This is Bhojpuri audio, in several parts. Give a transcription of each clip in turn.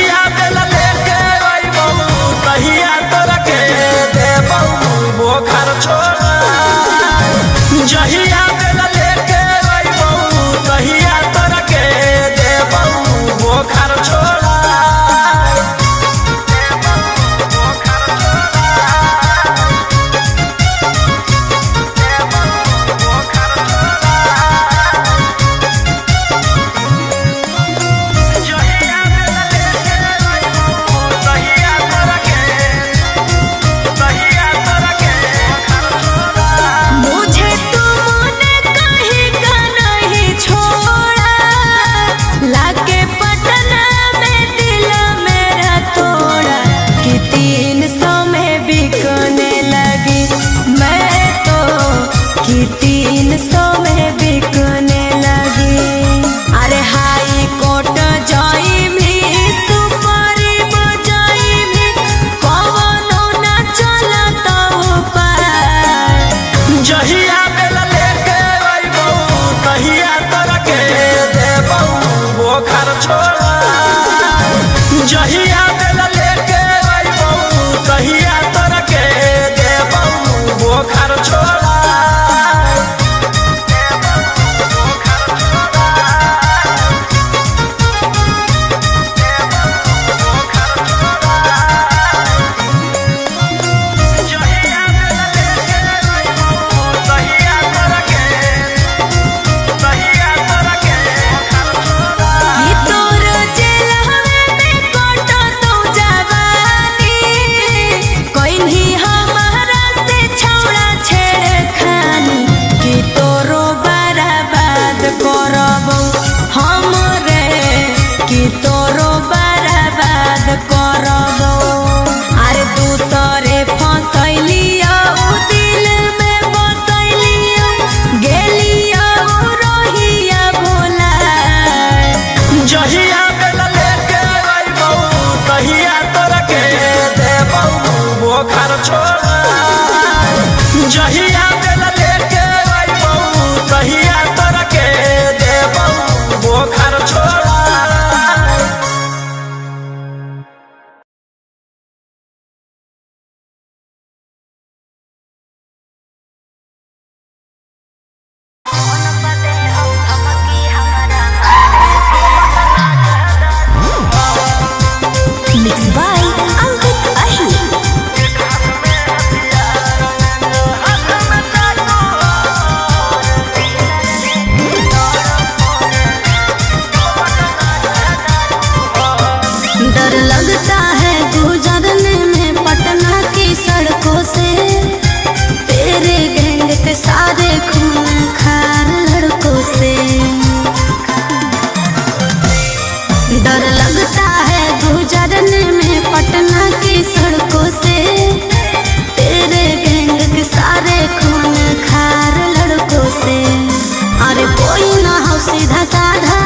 जहिया बेला लेके अइबौ तहिया तोरा के देबौ बोखर छोड़ा। जहिया बेला लेके अइबौ तहिया तोरा के देबौ बोखर छोड़ा। जहिया बेला लेके अइबौ तहिया तोरा के देबौ बोखर छोड़ा। जहिया बेला लेके अइबौ तहिया तोरा के देबौ बोखर छोड़ा। जहिया बेला लेके अइबौ तहिया तोरा के देबौ बोखर छोड़ा। Mixed by Angkut Ahi. डर लगता है गुजरने में पटना की सड़कों से, तेरे गैंग के सारे खून खार लड़कों से। डर लगता है गुजरने में पटना की सड़कों से, तेरे गैंग के सारे खून खार लड़कों से। अरे कोई ना हो सीधा साधा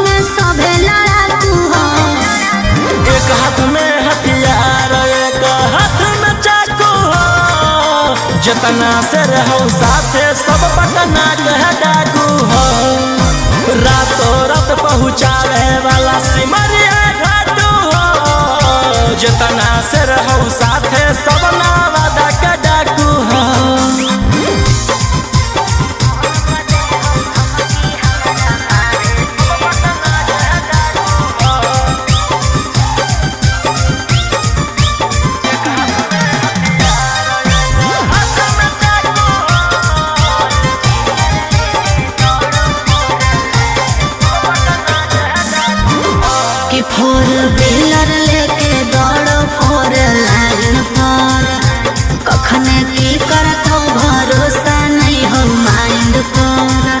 में सभे लड़ाकू हो। एक हाथ में हथियार एक हाथ में चाकू हो, जितना से रहो साथे सब पटना के डाकू हो। रातों रात पहुँचावे वाला सिमरिया घाटू हो, जितना से रहो साथे सब नावादा के डाकू हो। कि फोर व्हीलर लेके दौड़ो फोर लाइन पर, कखने की करत हो भरोसा नहीं हो माइंड पर।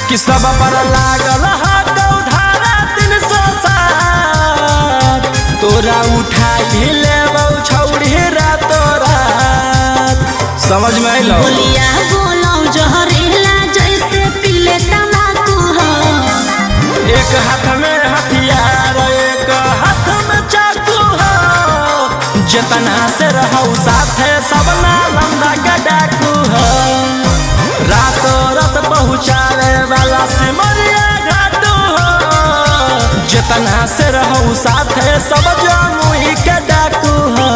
कि सब पर लागल हाथ उधारा 307, तोरा उठा ही लेबौ छौड़ी रातो रात। समझ में अइलो? बोलिया बोलो जहरीला जैसे पीले तम्बाकू हो। एक हाथ में हथियार एक हाथ में चाकू हो, जितना से रहो साथे सब नालंदा के डाकू हो। रातों रात पहुँचावे वाला सिमरिया घाटू हो, जितना जतना से रहू साथे सब जमुई के डाकू हो।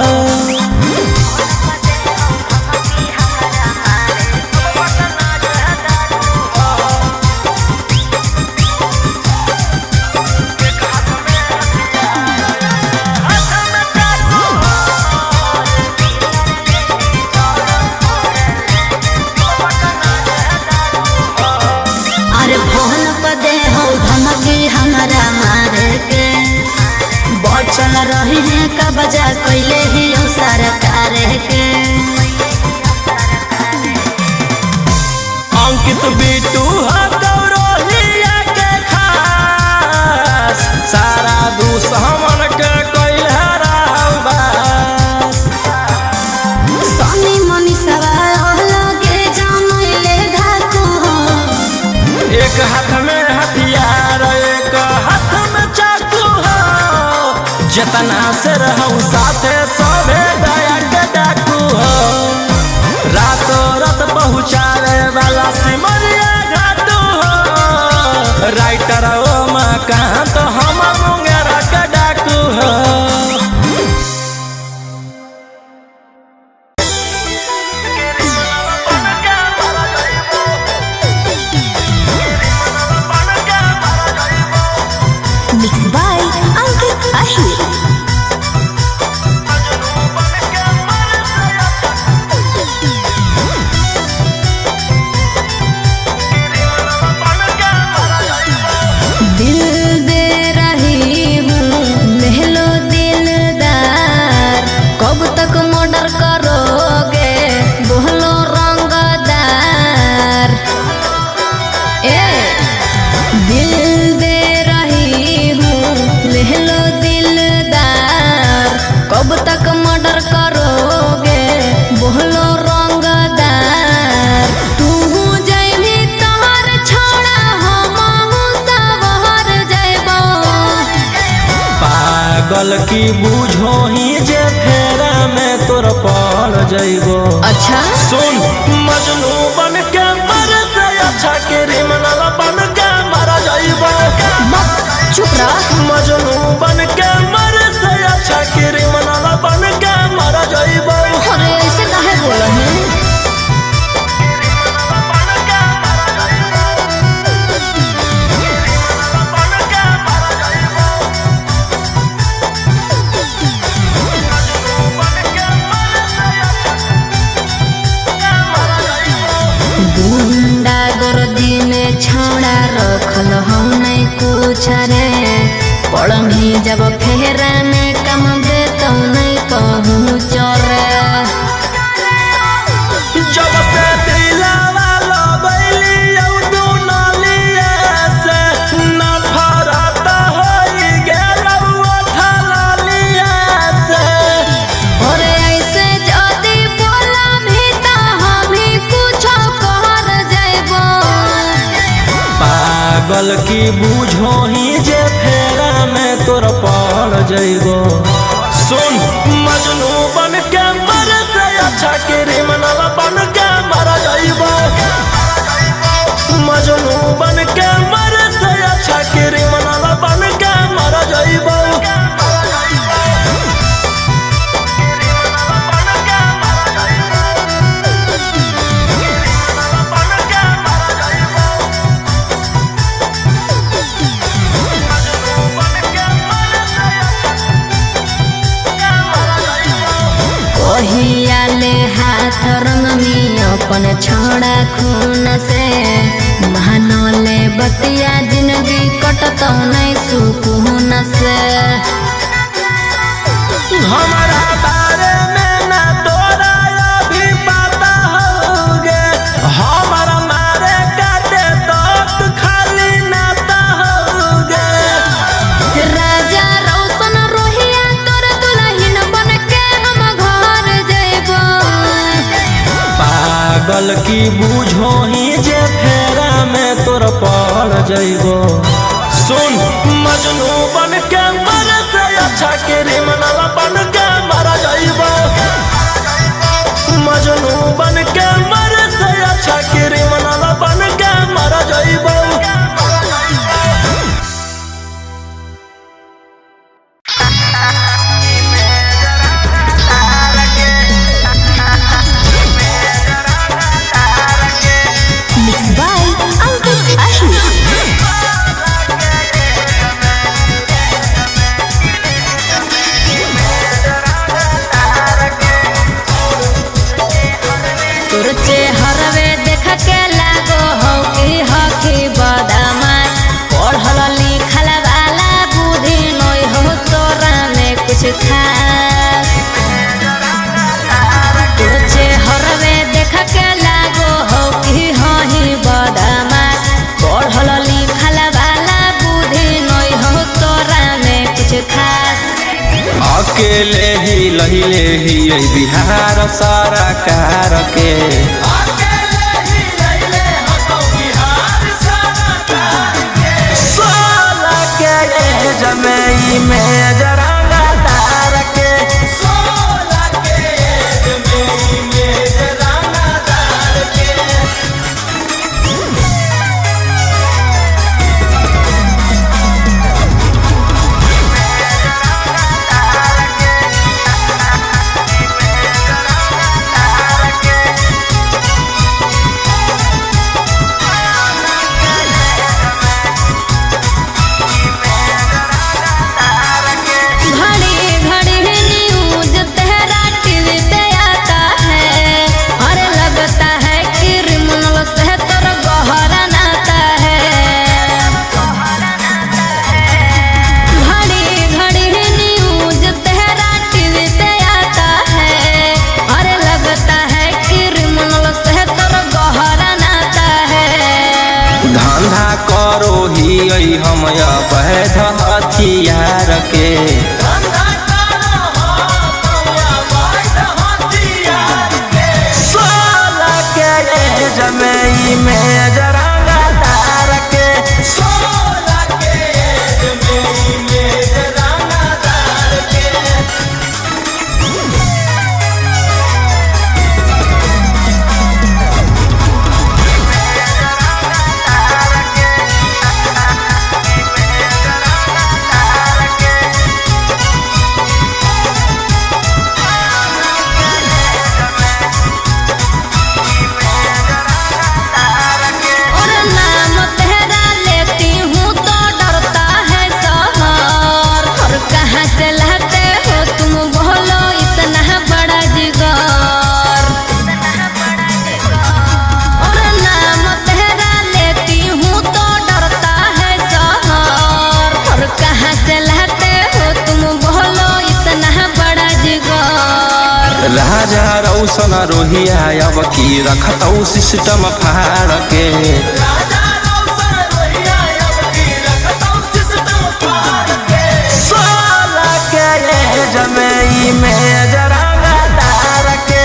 हमारा मारे के बचल रही है का बजा कैले ही सरकार के। अंकित बिटू गौरवलिया के खास सारा दुश्मन के कैल हराबास। सनी मनीषवा लगे जमैले धाकू हो। एक हाथ में हथियार एक हाथ में चाकू हो। जतना से रहू साथे सबे दया के डाकू हो। रातों रात पहुँचावे वाला सिमरिया घाटू हो। राइटर ओमाकांत हम मुंगेरा के डाकू हो। Mixed by Ankit Ahir. दिल दे रही हूँ महलो दिलदार, कब तक मर्डर करोगे बोलो रंगदार। ए दिल दे रही हूँ महलो दिलदार, कब तक मर्डर करोगे बोलो रंगदार। तू जैभी तोहर छोड़ा हमहू सवहर जैबो। पागल की बूझो ही जे फेरा में तोर पड़ जइबो। अच्छा सुन मजनू बन के मर से अच्छा क्रिमिनल बन के मर जइबो। चुप रह। मजनू बन के मर से अच्छा क्रिमिनल बन के मर जइबो। अरे ऐसे काहे बोला है? गुंडा गर्दी में छौड़ा रखल हम नहीं कुछ रे। पढ़मी जब फेरा में कम दे तो नहीं पहुँच रे। जब से दिलवा लगैली तू नलिया से नफरत होई गेल ठलिया से। और ऐसे जदी बोला भी तो हम ही कुछ कर जैबो। पागल की बूझो ही जे फेरा में तोर पड़ जइबो। सुन मजनू बन के मर से अच्छा क्रिमिनल बन के मर जइबो। मजनू बन के मर से अच्छा क्रिमिनल बन के मर जइबो। कहियाले हाथ रंगमी अपन छोड़ा खून से। महानले बतिया जिंदगी कटत नहीं सुकून से। हमारा बारे में ना तोरा अभी पता होगे। हमारा मारे काटे तो खाली नाता होगे। राजा रोशन रोहिया तोर दुल्हन बन के हम घर जइबो। पागल की बूझो ही जे फेरा में तोर पड़ जइबो। सुन मजनू बन के मर से अच्छा क्रिमिनल बन के मर जइबो। मजनू बन के मर से अच्छा क्रिमिनल बन के मर जइबो। खास। अकेले ही लहिले ही बिहार सरकार के जमई में जरांगा तार के करो ही हम अवैध हथियार के जमई में जरांगा तार के राजा रौशन रोहिया अब की रखतौ सिस्टम फाड़ के जमई में जरांगा तार के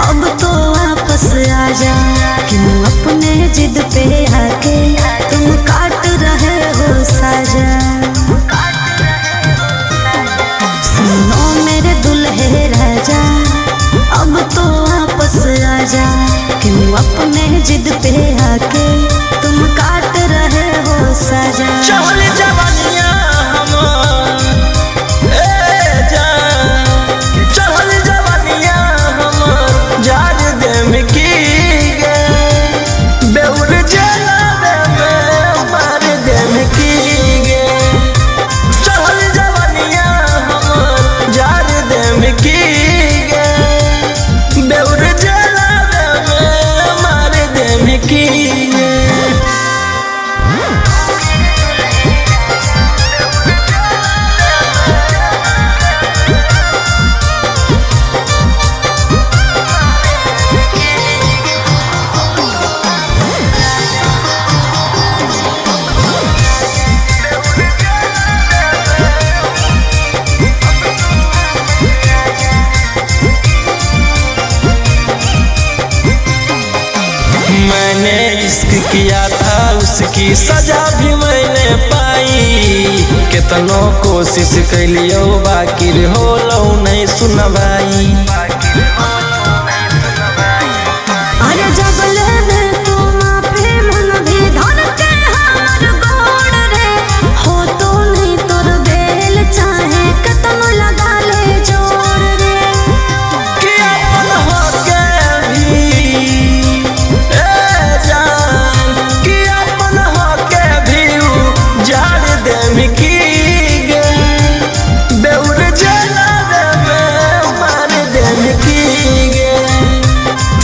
अब तो वापस आजा, क्यों अपने जिद पे आके तुम काट रहे हो साजा। सुनो मेरे दुल्हे राजा, अब तो वापस आजा, क्यों अपने जिद पे आके तुम काट रहे हो साजा। चल जवानिया की की सजा भी मैंने पाई, कितनो कोशिश कैलियो बाकी होलो नहीं सुनवाई। अरे जब ले तू माफी मन भी धन के हमर गोड़ रे, हो तो नहीं तोर बेल चाहे कतनो लगा ले जोड़ रे। कि अपन होके भी जान, कि अपन होके भी जाड़ देम की गे, बेउर जला में मार देम की गे,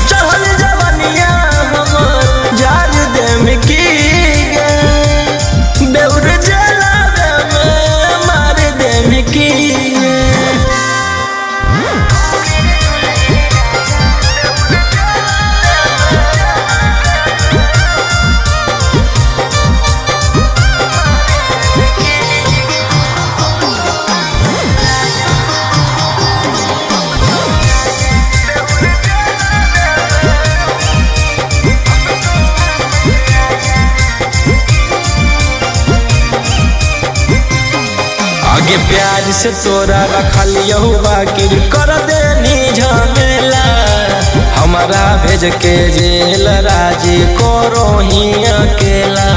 चहल जवनिया हमर जाड़ देम की गे, बेउर जला में मार देम की गे। आगे प्यार से तोरा रखलियो बाकी कर देनी झमेला, हमारा भेज के जेल राजी करो ही अकेला।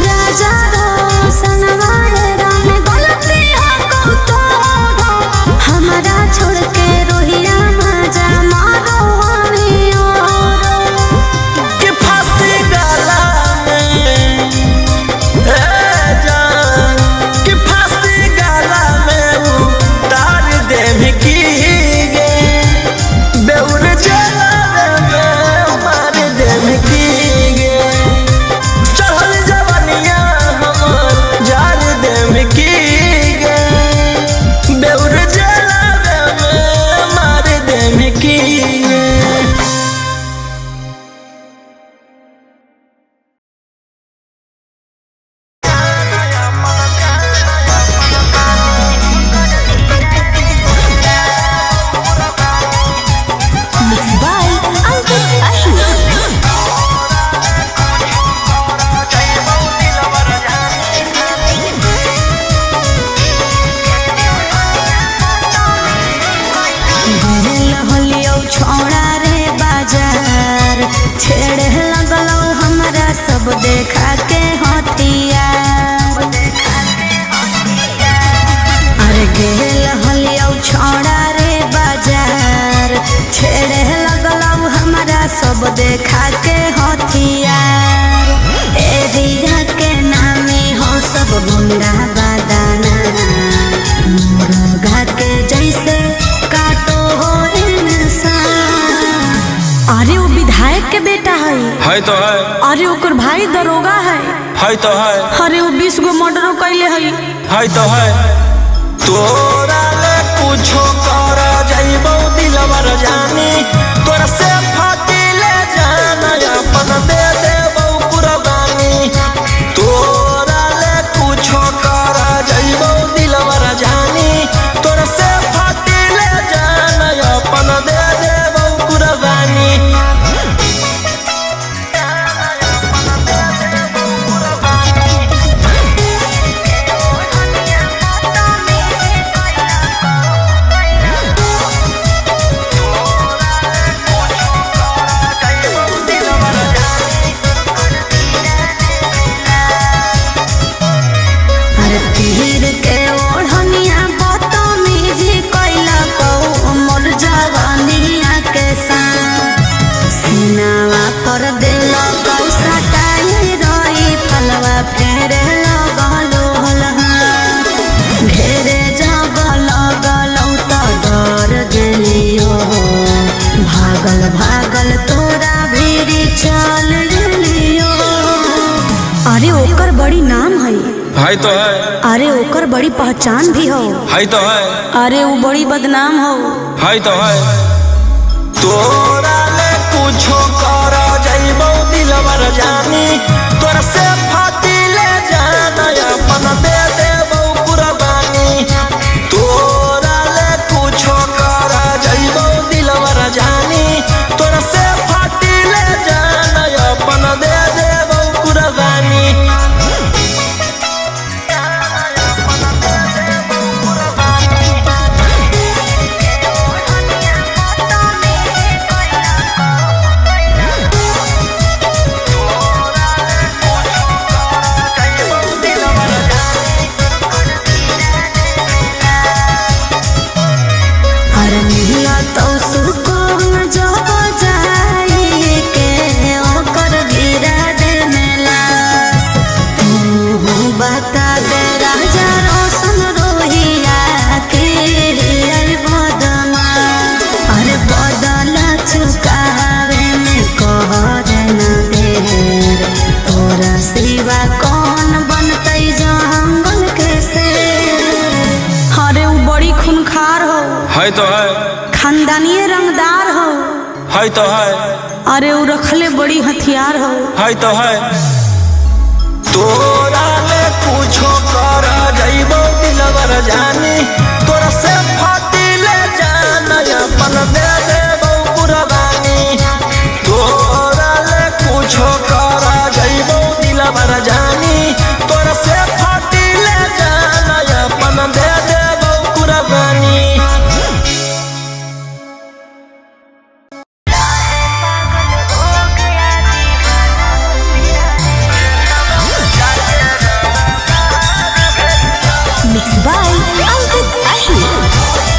राजा रोशन वाले राम गलती हो तो हमारा छोड़ के रोहिया मजा मारो हमें और कि फांसी गला में जान, कि फांसी गला में उतार देम की गे, बेउर जला में मार देम की गे, चहल जवनिया हमर जान देम की गे, बेउर जला में मार देम की गे। Mixed by Ankit Ahir. छोड़ा रे बाजार, छेड़े लगलो हमरा सब देखा के हथियार। अरे गेल हलियो छोड़ा रे बाजार, छेड़े लगलो हमरा सब देखा के हथियार। एरिया के नामे हो सब गुंडा बादाना, मुर्गा के जैसे काटो हो इंसान। अरे वो विधायक के बेटा है तो है, अरे ओकर भाई दरोगा है तो है, अरे वो 20 गो मर्डर कैले है तो है। तोरा ले कुछो कर जाइबो दिलवर जानी, तोरा से फाटी ले जाना अपन दे देबो कुर्बानी। तोरा ले कुछो कर जाइबो दिलवर जानी, तोरा से फाटी ले जाना अपन दे देबो कुर्बानी। तीर के ओढ़निया बदतमीजी कैला मोर जवानिया के साथ, सीनावा पर दिल सटाई रही फलवा फेरे लगलो घेरे जब लगलो तो डर गेलियो, भागल भागल तोरा भीरी चल गेलियो। अरे ओकर बड़ी नाम है तो है, अरे ओकर बड़ी पहचान भी हो तो है, अरे वो बड़ी बदनाम हो तो है। तोरा ले कुछो कर जाइबो दिलवर जानी, तोरा से फाटी ले जाना अपन दे देबो कुर्बानी। तोरा ले कुछो कर जाइबो दिलवर जानी, तोरा से फाटी ले जाना है तो है, खानदानी रंगदार हो। है तो है, अरे वो रखले बड़ी हथियार हो। है तो है। तोरा ले कुछो कर जइबो दिलवर जानी, तोरा से फाटी ले जाना अपन दे देबो कुर्बानी। तोरा ले कुछो कर जइबो दिलवर जानी, तोरा से फाटी ले जाना अपन दे देबो कुर्बानी। Mixed by Ankit Ahir।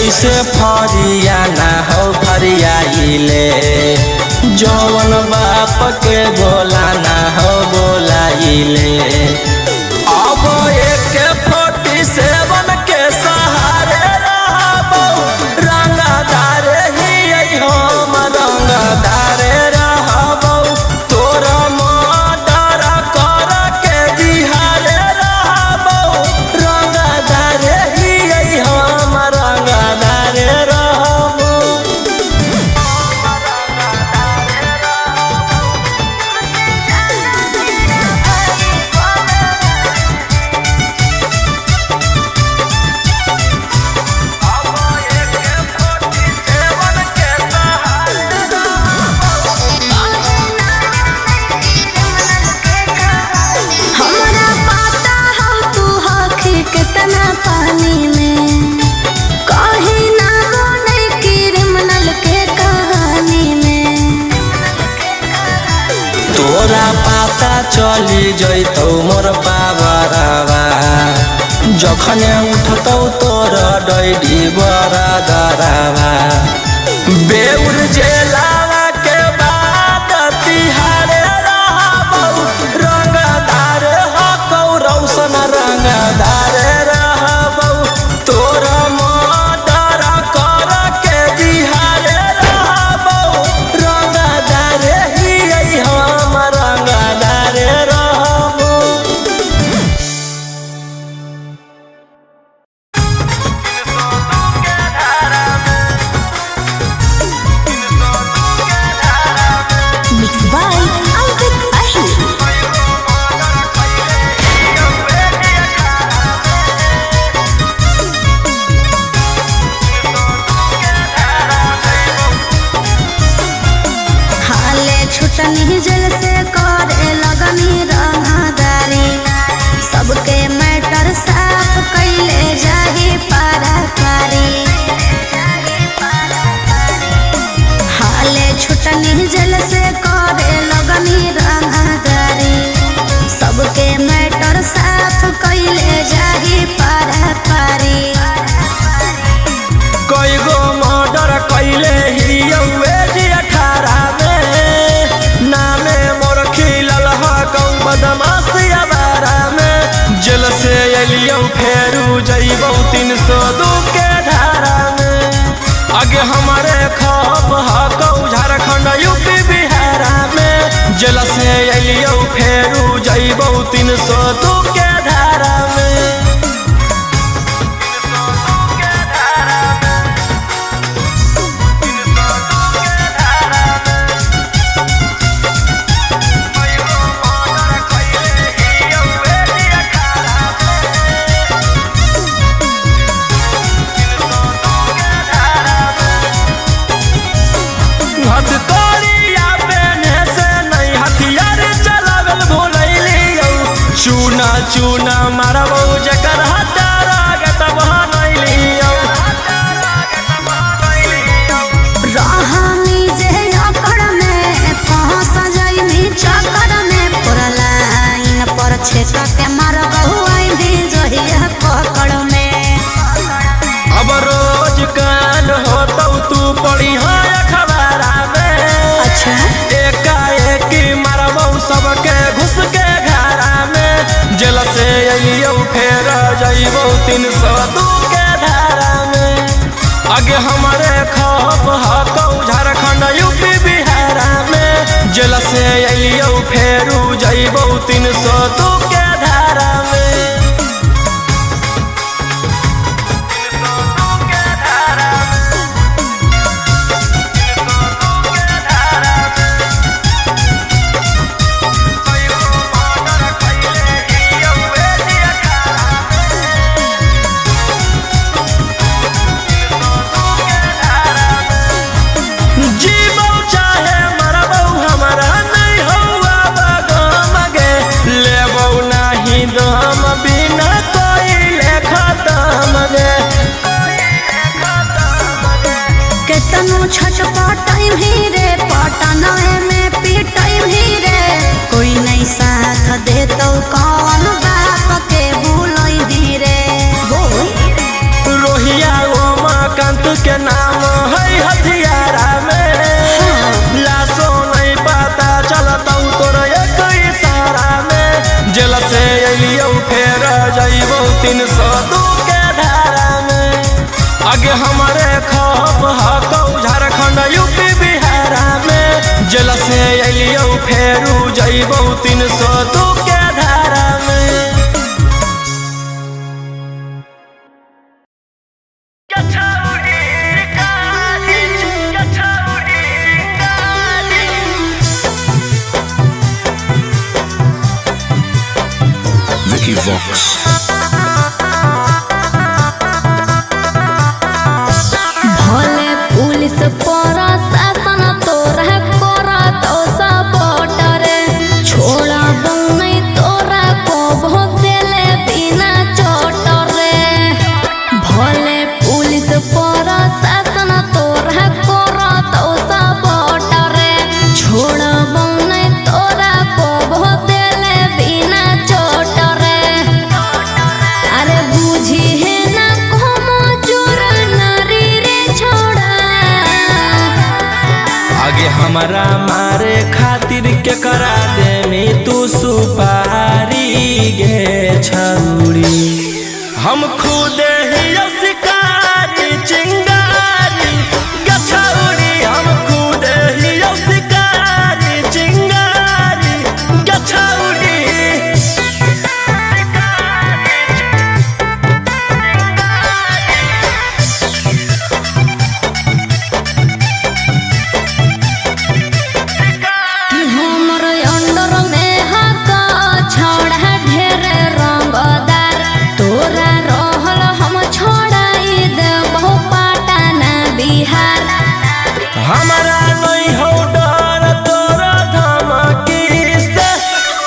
जैसे फरियाना हो फरियाइले जौवन बाप के बोलाना हो बोलाइले अब एक 47 के सहारे रहबो रंगदार ही हम रंगदार रहबो तोरा मर्डर कर के दिहारे रहबो रंगदार ही हम रंगदार रहबो। हमरा पता हो तू हखी कितना पानी में कहीं ना बने क्रिमिनल के कहानी में तोरा पता चली जैतौ मोर बाबरवा जखने उठतौ तोर डैडी बरदरवा बेउर जेलावा के बाद तिहारे रहबौ रंगदार हकौ रौशन रंगदार रहबौ तोरा मर्डर कर के दिहारे रहबौ रंगदार ही हम रंगदार रहबौ। Mixed by Ankit Ahir. हाले छुटनी जल से करे लगनी रंगदारी सबके मैटर साफ कैले जाही पारा पारी हाले छुटनी जल से करे लगनी रंगदारी सबके मैटर साफ कैले जाही पारा पारी कई गो मर्डर कैले ही 18 में नामे मोर खिलल हकौ बदमाशी अबारा में जेल से अलियौ फेरू जइबौ 302 के धारा में आगे हमारे खप हकौ झारखंड यूपी बिहारा में जेल से अलियौ फेरू जइबौ 302 के धारा में। हथकड़िया पेने से नहीं हथियार चलावल भूलैलियौ चूना चूना मारबौ जकर हटारा गतब बनैलियौ रहनी जे अकड़ में फंस जाइनी चक्कर में पूरा लाइन पर छेक के मारबहु आइनी जहिया पकड़ में अब रोज कान होतौ तू पड़ी है अखबारा में अच्छा एकाएक मारबौ सबके घुस के घारा में जेल से अइयौ फेर जइबौ 302 के धारा में आगे हमारे खप हकौ झारखंड यूपी बिहारा में जेल से अइयौ फेरू जइबौ 302 के धारा में। जीबौ चाहे मरबौ हमारा नहीं हौआ बगम गे लेबौ नहीं दम बिना कोई खत्म गे केतनो छटपटाई भी रे पटनाए में पिटाई भी रे कोई नहीं साथ देतौ कौन बाप के भूलई भी रे रोहिया ओमा कांत के नाम है हथियारा में, लाशो नहीं पता चलता तोर एक इशारा में। जेल से अलियो फेर जइबो 302 के धारा में। आगे हमारे खौफ हकौ झारखंड यूपी बिहारा में। जेल से अलियो फेरू जइबो 302 के धारा में। Vicky Vox. भले पुलिस प्रशासन तोरा करत सपोर्ट रे, छोड़ा नहीं तोरा को बहुत देले बिना चोट रे। भले पुलिस प्रशासन तोरा करत सपोर्ट रे, छोड़ा नहीं तोरा को बहुत देले बिना चोट रे। अरे बुझी है ना como चोर नारी रे छोड़ा। आगे हमारा मारे खातिर के करा दे में तू सुपारी गे छौरी। हम खुद ही शिकारी चिंगारी गे छौरी। हम खुद ही शिकारी चिंगारी गे छौरी। कि हमर अंडर में हक छोड़ा ढेर रंगदार, तोरा रहल हम छोड़ाई देबो पटना बिहार। हमारा नहीं हो डर तोरा धमकी से,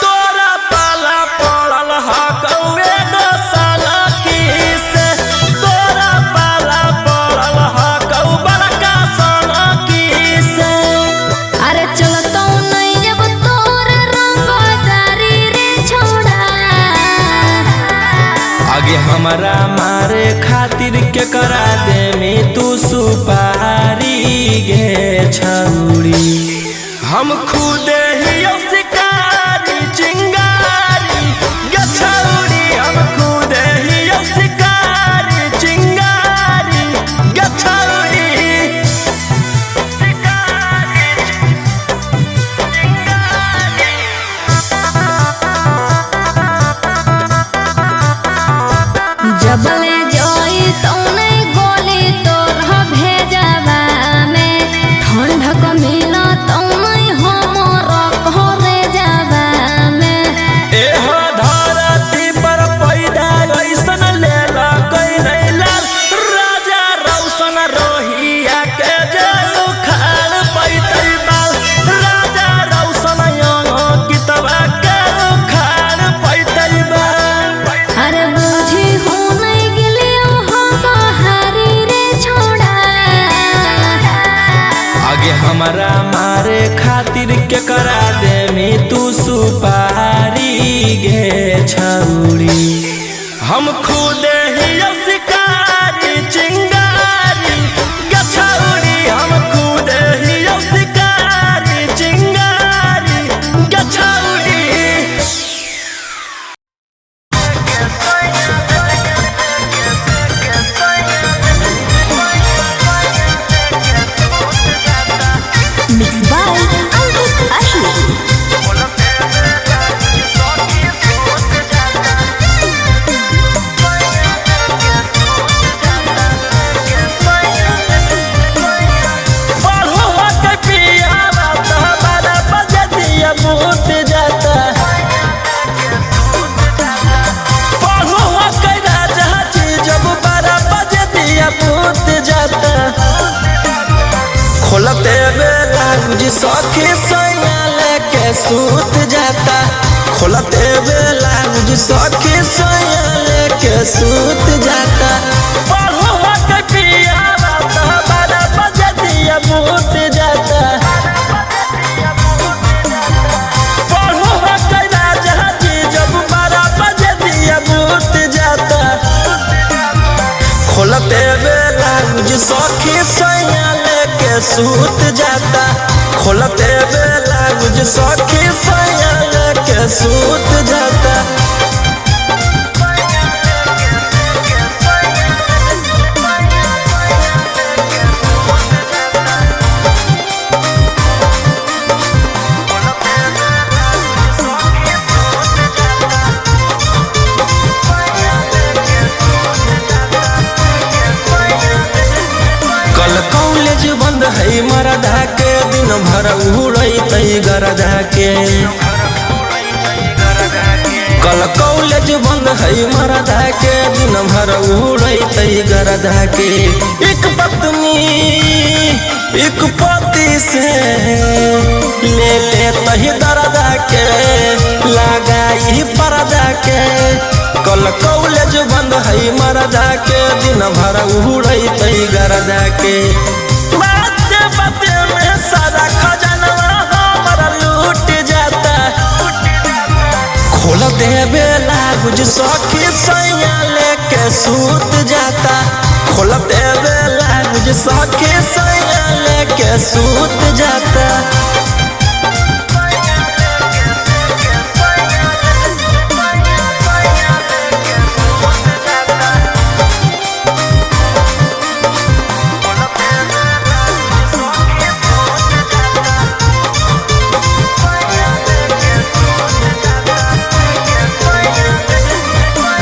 तोरा पाला पड़ल हकौए गोसाला की से। तोरा पाला पड़ल हकौ बड़का साला की से। अरे चलतो नहीं अब तोर रंगदारी रे छोड़ा। आगे हमारा मारे खातिर के करा दे में तू सुपारी गे छौरी। हम खुद ही शिकारी चिंगारी गे छौरी। हम खुद ही शिकारी चिंगारी गे छौरी। जबले जोई तो नहीं गोली तोर भेजवा में, ठंडक मिला तो नहीं हमर घरे जावा में। एहो धरती पर पैदा ऐसन लेला कोई नहीं लाल, राजा रौशन रोहिया के जेल उखाड़ पैतै बाल। राजा रौशन यंग कितवा के उखाड़ पैतै बाल। अरे बुझी हो नहीं गिलियो हम हारी रे छोड़ा। आगे हमारा मारे खातिर के करा दे में तू सुपारी गे छौरी। हम खुद ही शिकारी चिंगारी गे छौरी। हम खुद ही शिकारी चिंगारी गे छौरी। Mixed by Ankit Ahi। बढ़ुआ के पियावा तो 12 बजे दिया बूत जाता। बढ़ुआ के राजा जी जब 12 बजे दिया बूत जाता। खोलते बेला गुजी सखी सैया लेके सूत जाता। खोलते बेला गुजी सखी सैया लेके सूत जाता। बढ़ुआ के पियावा तो 12 बजे दिया बूत जाता। बढ़ुआ के राजा जी जब 12 बजे दिया बूत जाता। खोलते बेला गुजी सखी सखी सैया लेके सूत जाता खोलते बेला गुज सखी सैया लेके सूत जाता। कल कॉलेज बंद है मरदा के दिन भर उड़ते गरदा के। कल कॉलेज बंद है मरदा के दिन भर उड़ते गरदा के। एक पत्नी एक पति से ले तही दरदा के लगाई परदा के। कल कॉलेज बंद है मरदा के दिन भर उड़ते गरदा के। बाते बाते में सारा खजानवा हमारा लूट जाता खोल दे बेला गुज सखी सैया लेके सूत जाता खोल दे बेला गुज सखी सैया लेके सूत जाता।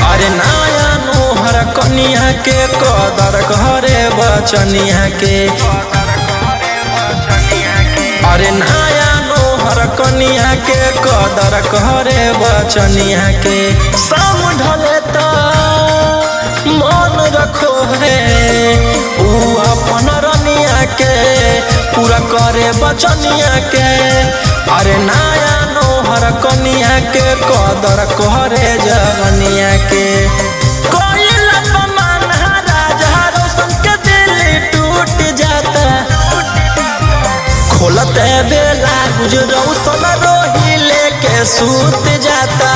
अरे नाया नोहर कनिया के कदर घरे बचनिया के। अरे नाया नोहर कनिया के कदर घरे बचनिया के। शाम ढले तो मन रखो है ऊ अपन रनिया के पूरा करे बचनिया के। अरे नाया नोहर कनिया के कदर करे जवनिया के। कोई लपमान राजा रोशन के दिल टूट जाता खोलते बेला गुज रोशन रोही लेके सूत जाता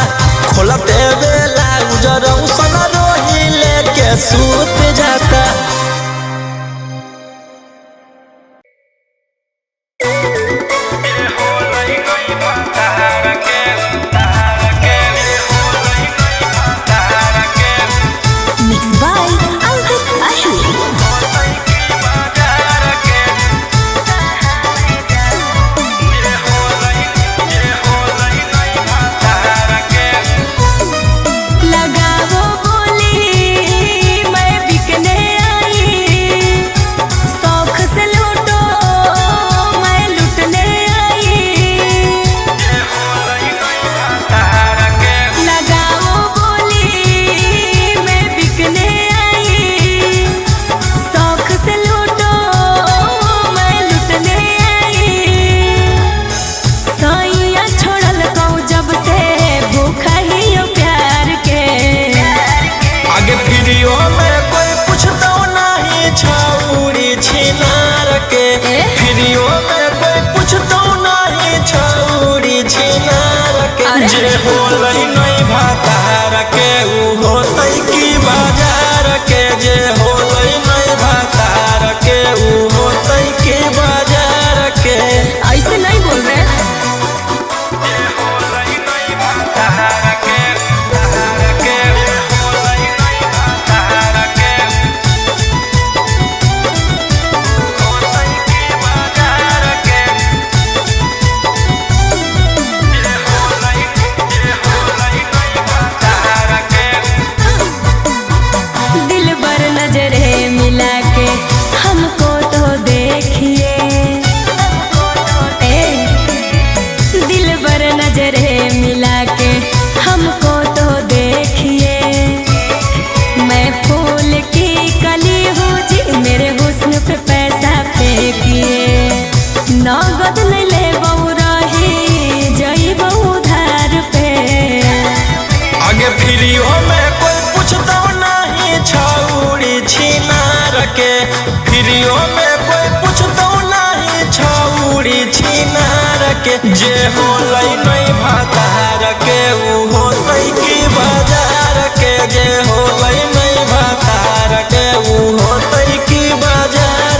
खोलते बेला गुज रोशन रोही लेके सूत जाता। जे होलै नहीं भातार के ऊ होतै की बाजार के। जे होलै नहीं भातार के ऊ होतै की बाजार के। ऐसे नहीं बोल रहे। जे होलै नहीं भातार के होलै नहीं भातार के होतै की बाजार के। दिलबर नजरे मिला के हमको तो देखिए दिलबर नजरे मिला के हमको तो देखिए। मैं फूल की कली हूँ जी मेरे हुस्न पे पैसा फेंकिए। नगद नहीं ले बहु रही जई बहु धार पे। आगे फ्रीओ में कोई पूछता नहीं छौड़ी छिनार के। फ्रीओ में कोई पूछता नहीं छौड़ी छिनार के। जे होलै नहीं भातार के ऊ होतै की बाजार के। जे होलै नहीं भातार के ऊ होतै की बाजार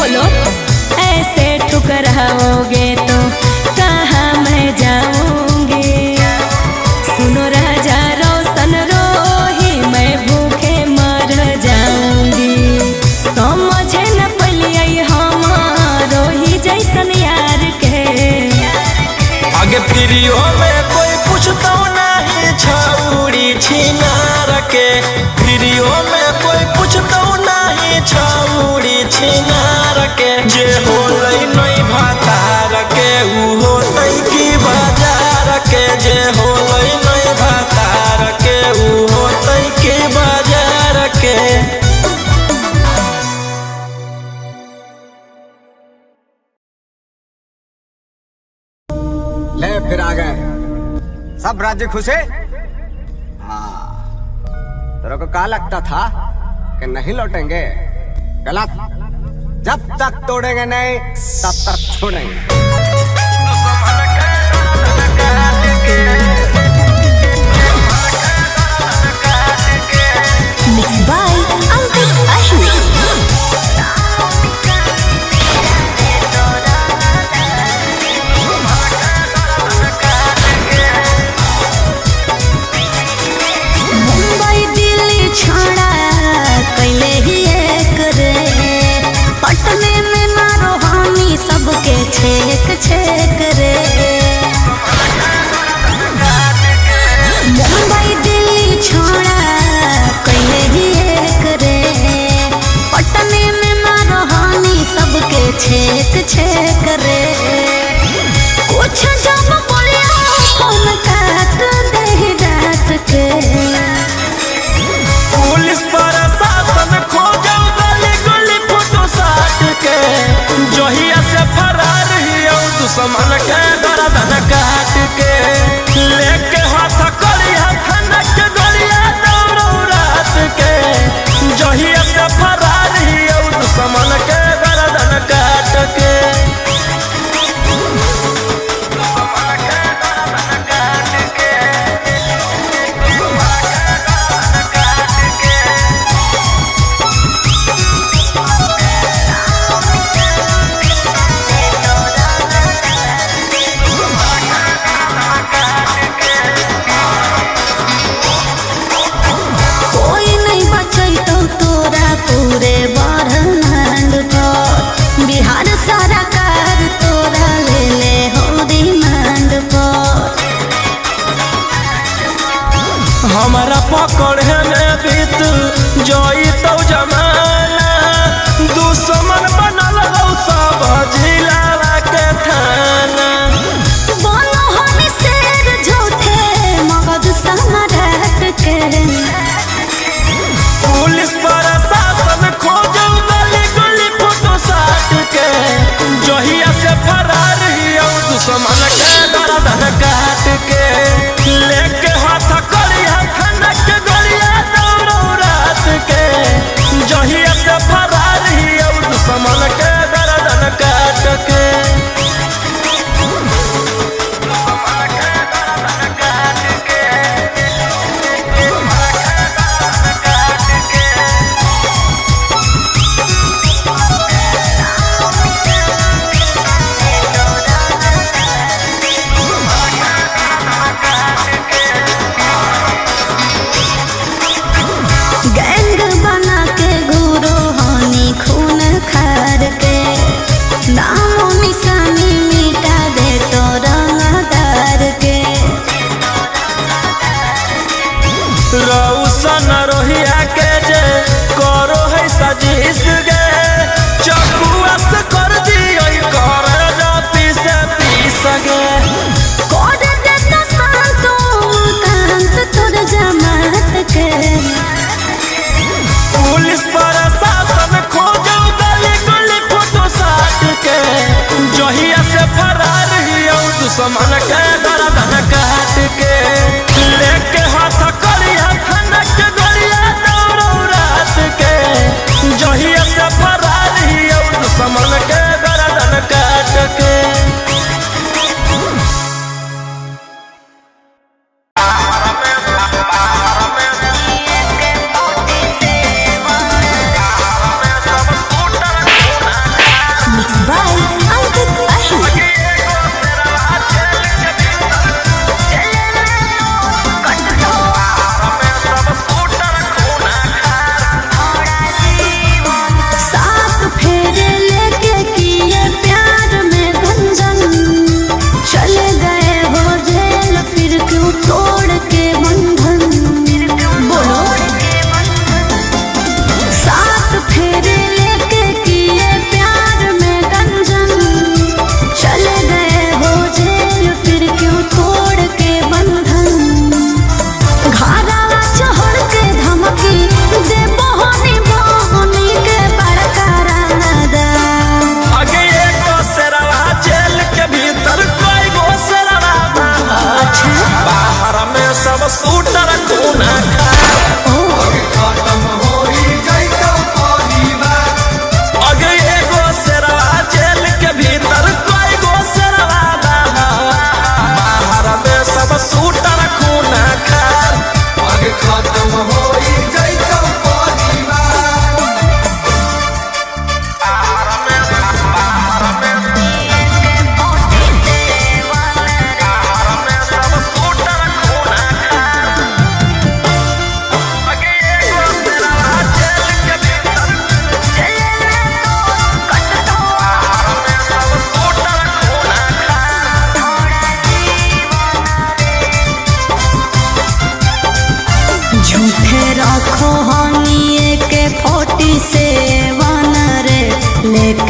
बोलो ऐसे ठुकराओगे तो कहाँ मैं जाऊंगी। सुनो राजा रोशन रोही मैं भूखे मर जाऊंगी। समझे न पलिए हमारो ही जैसन यार के। आगे प्रियो में कोई पूछता नहीं छौड़ी छिनार के। प्रियो में कोई पूछता नहीं छौड़ी छिनार के। जे होलै नहीं भातार के ऊ होतै की बाजार के। जे होलै नहीं भातार के ऊ होतै की बाजार के। ले फिर आ गए सब राज्य खुशे। हाँ तेरे को क्या लगता था कि नहीं लौटेंगे? गलत। जब तक तोड़ेंगे नहीं तब तक छोड़ेंगे। Mixed by Ankit Ahmed. Mumbai Delhi छोड़ा कैले ही एक रे। पटने में मारो हामी सबके छेक छेक रे। मुंबई दिल्ली छोड़ा कैले ही एक रे। पटने में मारो हामी सबके छेक छेक रे। कुछ जब बोलिया फोन काट दे डांट के। पुलिस प्रशासन खोजो गली गली फोटो साट के। जहिया से फरार हियो दुश्मन के गर्दन काट के। लेके हाथ करिया खनक गलिया दौड़ो रात के। जहिया से फरार हियो दुश्मन के गर्दन काट के। कोई नहीं बचैतो तोरा पूरे ब्रह्मांड पर। बिहार सरकार तोरा ले ले हो रिमांड पर। हमारा पकड़े में बीत जोई तो जमाना। दुश्मन बनल हो सब जिला के थाना। बोलो हमी शेर झूठे मगध सम्राट के। पुलिस प्रशासन खोजो गली गली फोटो साट के। जहिया से फरार हियो दुश्मन के गर्दन काट के। लेके हाथ करिया खनक गलिया दौड़ो रात के। जहिया से फरार हियो दुश्मन के गर्दन काट के। गैंग बना के घूरो हानि खून खार के। नामो निशानी मिटा दे तो रंगदार के। रौशन रोहिया के जे करो है सजीस गे। चकुआ से कर दियो कर जा पीस पीस गे। कोड दे तो शांतो कांत तोर जमात के। पुलिस प्रशासन खोजो गली गली फोटो साट के। जहिया से फरार हियो दुश्मन के गर्दन काट के। लेके हाथ करिया खनक गलिया दौड़ो रात के। जहिया से फरार हियो दुश्मन के गर्दन काट के।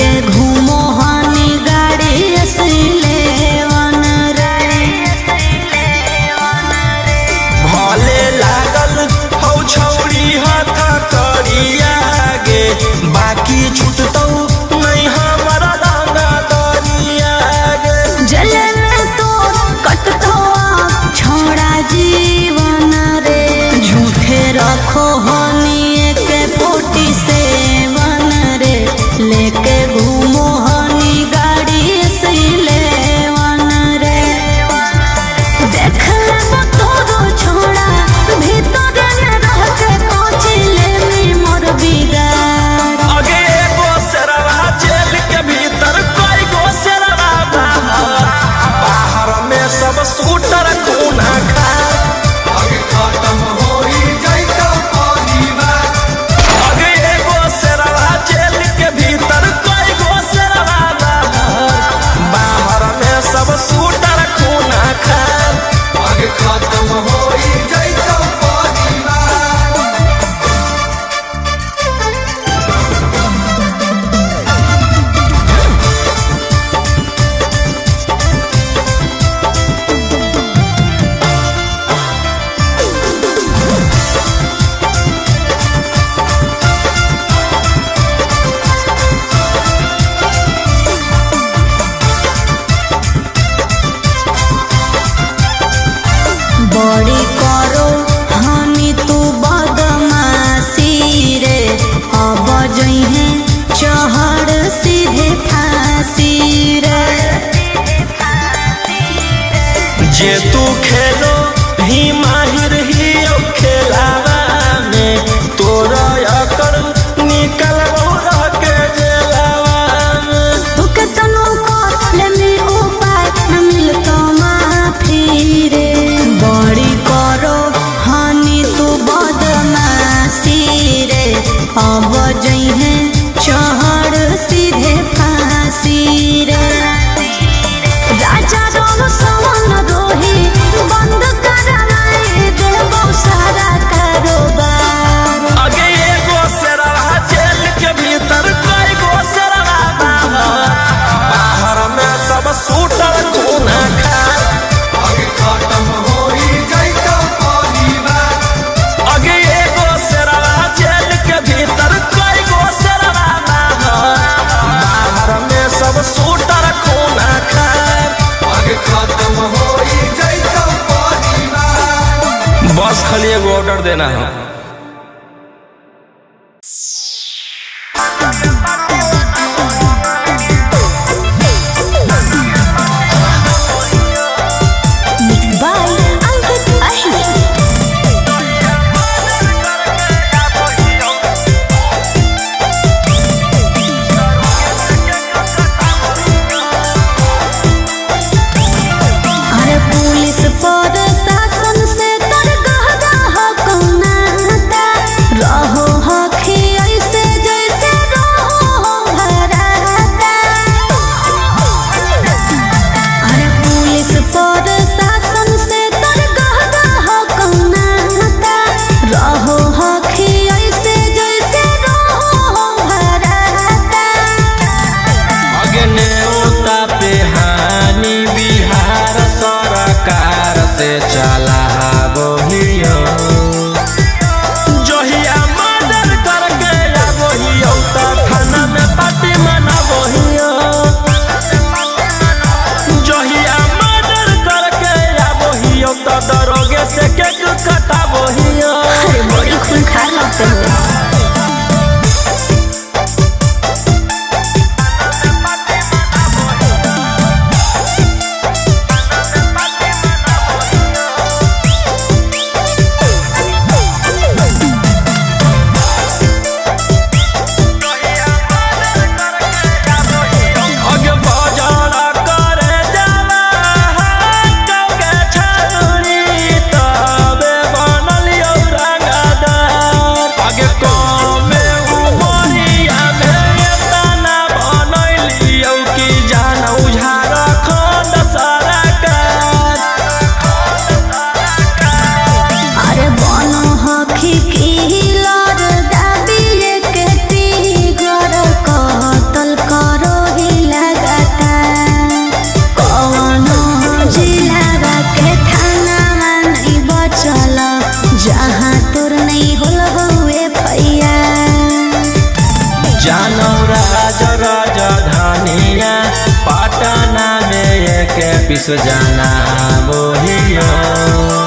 लेके घूमो हानी गाड़ी असले वन रे। भले लागल हौ छौरी हाथ करिया गे, बाकी छूटतौ नहीं हमारा डांगा दरिया गे। जले में तो कटतो छोड़ा जीवन रे, झूठे रखो हनी के 47 रे, लेके घूमो हनी गाड़ी असले वन रे। देख ले तोरो छोड़ा भीतर रह के पहुँचले में मोर बिगाड़। आगे एगो शेरवा जेल के भीतर, कोई गो शेरवा बाहर, बाहर में सब शूटर खूना खा। आगे खत्म होई जाइतो परिवार। आगे एगो शेरवा जेल के भीतर, कोई गो शेरवा बाहर, बाहर में सब शूटर खूना खा। आगे खत्म होई जाइतो परिवार। बड़ी करो हानि तू बदमाशी रे, अब जइहे चढ़ सीधे फांसी रे। जे तू खेलो ही माहिर ही खेलावा में, तोरा अकड़ निकल रह के जेलावा में। तू के तनो कर ले में उपाय न मिलतो माफी रे। बड़ी करो हानि तू बदमाशी रे, अब जइहे चढ़ सीधे फांसी रे। राजा राम सवन रोही बंद कराए देबो सारा कारोबार। आगे एगो शेरवा जेल के भीतर, कोई गो शेरवा बाहर, बाहर में सब शूटर खूना खा। आगे खत्म होई जाइतो परिवार। आगे एगो शेरवा जेल के भीतर, कोई गो शेरवा बाहर, बाहर में सब शूटर खूना खा। आगे खत्म होई जाइतो परिवार। बस खाली एगो ऑर्डर देना है। Mixed by Ankit Ahmed. अरे पुलिस पर शासन से तर गहरा हो कौना पिस जाना बोहियो